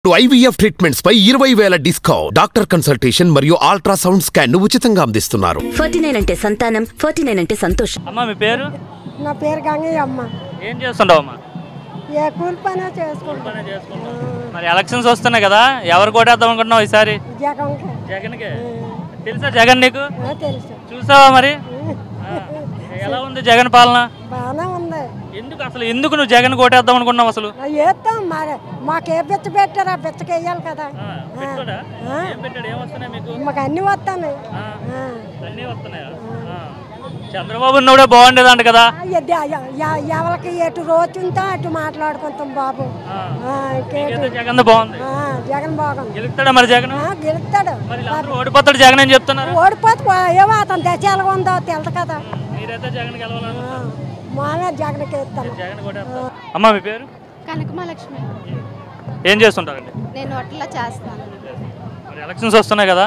IVF treatments పై 20,000 discount. Doctor consultation మరియు ultrasound scan ను ఉచితంగా అందిస్తున్నారు. 49 అంటే సంతానం, 49 అంటే సంతోషం. అమ్మ మీ పేరు? నా పేరు గంగయ్య అమ్మ. ఏం చేస్తుంటావు అమ్మ? ఏ కూలి పనే చేసుకుంటా. మరి ఎలక్షన్స్ వస్తున్నాయి కదా, ఎవరు కొట్టేద్దాం అనుకుంటున్నావు ఈసారి? జగన్కే. తెలుసా జగన్ నీకు? తెలుసు. చూసావా మరి? ఎలా ఉంది జగన్ పాలన? బాగానే ఉంది. ఎందుకు నువ్వు జగన్ కొట్టేద్దాం అనుకున్నావు అసలు? వేస్తాం మరి, మాకే బిచ్చ పెట్టారా, బిచ్చకి వేయాలి కదా. మాకు అన్ని వస్తాయి. చంద్రబాబు ఉన్నప్పుడే బాగుండేదంట కదా. ఎవరికి ఎటు రోజుంటే అటు మాట్లాడుకుంటాం బాబు. జగన్ బాగుంది. జగన్ బాగుంది. గెలుస్తాడా మరి జగన్? గెలుస్తాడు. ఓడిపోతాడు జగన్ అని చెప్తున్నారు. ఓడిపోతే ఏమో అతను దశ ఎలాగ ఉందో తెలుసు కదా. మానే జగన్కి ఇస్తాను. అమ్మ మీ పేరు? కనకమహాలక్ష్మి. ఏం చేస్తుంటారండి? నేను హోటల్లో చేస్తాను. మరి ఎలక్షన్స్ వస్తున్నాయి కదా,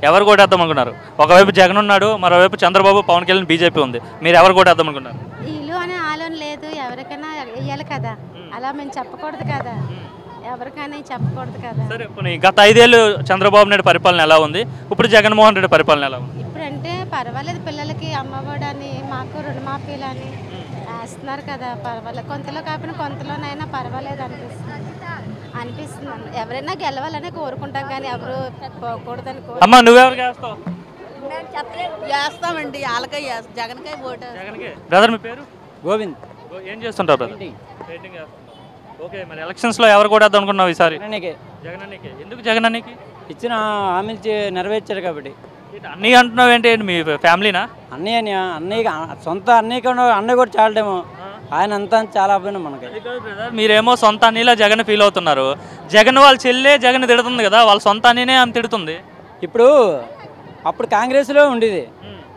ఎవరు కొట్టేద్దాం అనుకున్నారు? ఒకవైపు జగన్ ఉన్నాడు, మరోవైపు చంద్రబాబు, పవన్ కళ్యాణ్, బీజేపీ ఉంది. మీరు ఎవరు కొట్టేద్దాం అనుకున్నారు? వీళ్ళు అని ఆలోచన లేదు, ఎవరికైనా వేయాలి కదా, అలా మేము చెప్పకూడదు కదా, ఎవరికైనా చెప్పకూడదు కదా. సరే, గత 5 ఏళ్ళు చంద్రబాబు నాయుడు పరిపాలన ఎలా ఉంది, ఇప్పుడు జగన్మోహన్ రెడ్డి పరిపాలన ఎలా ఉంది? ఇప్పుడంటే పర్వాలేదు, పిల్లలకి అమ్మఒడని, మాకు రుణమాఫీలని వేస్తున్నారు కదా, పర్వాలేదు. కొంతలో కాకపోయినా కొంతలోనైనా పర్వాలేదు అనిపిస్తుంది. ఎవరైనా గెలవాలని కోరుకుంటాం కానీ ఎవరు పోకూడదని అమ్మ నువ్వెవరికి వేస్తావు? చేస్తామండి, వాళ్ళకై జగన్కై ఓటు. బ్రదర్ మీ పేరు? గోవింద్. ఏం చేస్తుంటావు బ్రదర్? ఓకే, మరి ఎలక్షన్స్ లో ఎవరు కొట్టేద్దాం అనుకున్నావు ఈసారి? జగన్ అన్నకే. ఎందుకు జగన్ అన్నకి? ఇచ్చిన హామీలు నెరవేర్చారు కాబట్టి. అన్నీ అంటున్నావు ఏంటి, మీ ఫ్యామిలీనా? అన్నయ్య సొంత అన్నయ్య కూడా చాలటేమో, ఆయన అంతా చాలా అభిమానం మనకి. మీరేమో సొంత అన్నీలా జగన్ ఫీల్ అవుతున్నారు. జగన్ వాళ్ళ చెల్లె జగన్ తిడుతుంది కదా, వాళ్ళ సొంత అన్నీనే ఆమె తిడుతుంది. ఇప్పుడు అప్పుడు కాంగ్రెస్లో ఉండేది,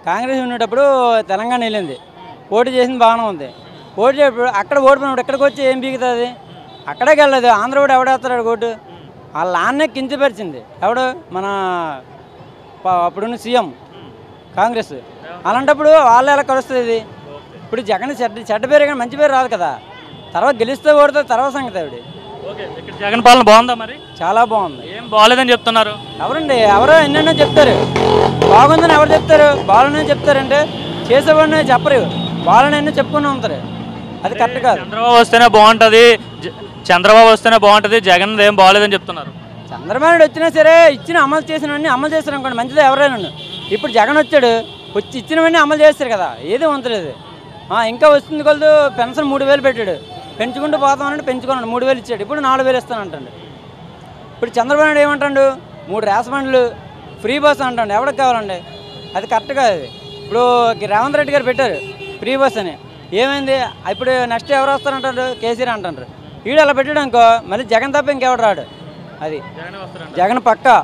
కాంగ్రెస్ ఉండేటప్పుడు తెలంగాణ వెళ్ళింది, పోటీ చేసింది బాగానే ఉంది. పోటీ చేయప్పుడు అక్కడ ఓడిపోయినప్పుడు ఎక్కడికి వచ్చి ఏం బీగుతుంది? అక్కడికి వెళ్ళదు. ఆంధ్ర కూడా ఎవడేస్తాడు ఓటు? వాళ్ళ నాన్నే కించపరిచింది ఎవడు? మన అప్పుడున్న సీఎం కాంగ్రెస్. అలాంటప్పుడు వాళ్ళు ఎలా కలుస్తుంది? ఇప్పుడు జగన్ చెడ్డ పేరు కానీ మంచి పేరు రాదు కదా. తర్వాత గెలిస్తే ఓడితే తర్వాత సంగతి ఆవిడ. జగన్ పాలన బాగుందా మరి? చాలా బాగుంది. ఏం బాగాలేదని చెప్తున్నారు ఎవరండి? ఎవరో ఎన్నెన్నో చెప్తారు, బాగుందని ఎవరు చెప్తారు? బాగుందని చెప్తారంటే చేసేవాడిని చెప్పరు, బాగుందని చెప్పుకుని ఉంటారు. అది కరెక్ట్ కాదు. చంద్రబాబు వస్తేనే బాగుంటుంది, చంద్రబాబు వస్తేనే బాగుంటుంది, జగన్ ఏం బాగాలేదని చెప్తున్నారు. చంద్రబాబు నాయుడు వచ్చినా సరే ఇచ్చిన అమలు చేసినవన్నీ అమలు చేస్తారు అనుకోండి, మంచిదే ఎవరైనా. ఇప్పుడు జగన్ వచ్చాడు, వచ్చి ఇచ్చినవన్నీ అమలు చేస్తారు కదా, ఏది వంతలేదు. ఇంకా వస్తుంది కొలదు. పెన్షన్ 3,000 పెట్టాడు, పెంచుకుంటూ పోతామని పెంచుకున్నాడు, 3,000 ఇచ్చాడు, ఇప్పుడు 4,000 ఇస్తానంటాడు. ఇప్పుడు చంద్రబాబు నాయుడు ఏమంటాడు? 3 రేషన్ బండ్లు, ఫ్రీ బస్ అంటాడు. ఎవరికి కావాలండి? అది కరెక్ట్ కాదు. ఇప్పుడు రేవంత్ రెడ్డి గారు పెట్టారు ఫ్రీ బస్ అని, ఏమైంది? ఇప్పుడు నెక్స్ట్ ఎవరు వస్తారంటాడు? కేసీఆర్ అంటారు. వీడు అలా పెట్టాడు అనుకో, మళ్ళీ జగన్ తప్ప ఇంకెవడు రాడు. అది జగన్ పక్కా.